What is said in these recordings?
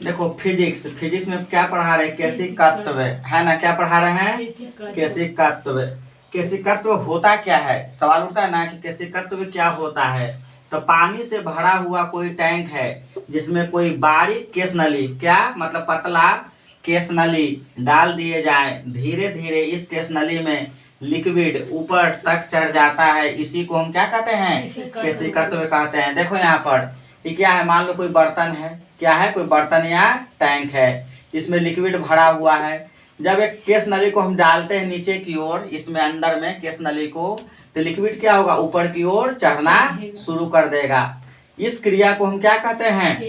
देखो physics physics में क्या पढ़ा रहे हैं, केशिकत्व है ना, क्या पढ़ा रहे हैं, केशिकत्व। केशिकत्व होता क्या है, सवाल उठता है ना कि केशिकत्व क्या होता है। तो पानी से भरा हुआ कोई टैंक है जिसमें कोई बारीक केस नली, क्या मतलब पतला केस नली डाल दिए जाए, धीरे धीरे इस केस नली में लिक्विड ऊपर तक चढ़ जाता है, इसी को हम क्या कहते हैं, केशिकत्व कहते हैं। देखो यहाँ पर ये क्या है, मान लो कोई बर्तन है, क्या है, कोई बर्तन या टैंक है, इसमें लिक्विड भरा हुआ है। जब एक केस नली को हम डालते हैं नीचे की ओर, इसमें अंदर में केस नली को, तो लिक्विड क्या होगा, ऊपर की ओर चढ़ना शुरू कर देगा। इस क्रिया को हम क्या कहते हैं,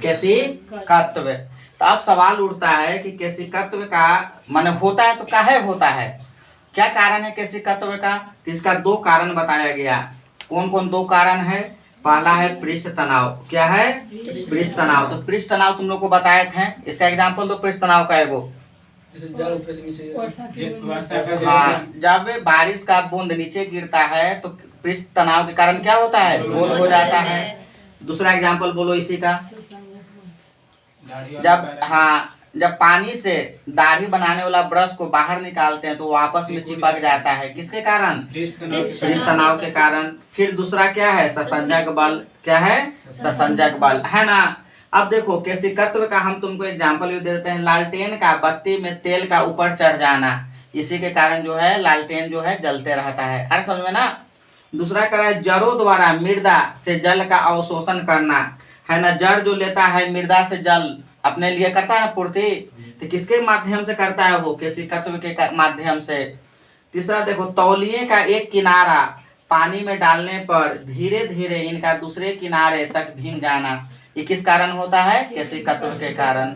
केशिकत्व। तो अब सवाल उठता है कि केशिकत्व का माने होता है तो काहे होता है, क्या कारण है केशिकत्व का। तो इसका दो कारण बताया गया। कौन कौन दो कारण है, पहला है पृष्ठ तनाव, क्या है, पृष्ठ तनाव। तो पृष्ठ तनाव तुम लोग को बताए थे, इसका एग्जांपल दो पृष्ठ तनाव का एगो। हाँ, जब बारिश का बूंद नीचे गिरता है तो पृष्ठ तनाव के कारण क्या होता है, गोल हो जाता है। दूसरा एग्जांपल बोलो इसी का। जब पानी से दाढ़ी बनाने वाला ब्रश को बाहर निकालते हैं तो वो आपस में चिपक जाता है, किसके कारण, पृष्ठ तनाव के कारण। फिर दूसरा क्या है, ससंजक बल, क्या है, ससंजक बल, है ना। अब देखो केशिकत्व का हम तुमको एग्जांपल भी दे देते हैं, लालटेन का बत्ती में तेल का ऊपर चढ़ जाना, इसी के कारण जो है लालटेन जो है जलते रहता है, हर समझ में ना। दूसरा क्या है, जड़ों द्वारा मृदा से जल का अवशोषण करना, है ना। जड़ जो लेता है मृदा से जल अपने लिए करता है ना पूर्ति, तो किसके माध्यम से करता है वो, केशिकत्व के माध्यम से। तीसरा देखो, तौलिए का एक किनारा पानी में डालने पर धीरे धीरे इनका दूसरे किनारे तक भीग जाना, ये किस कारण होता है, केशिकत्व के कारण।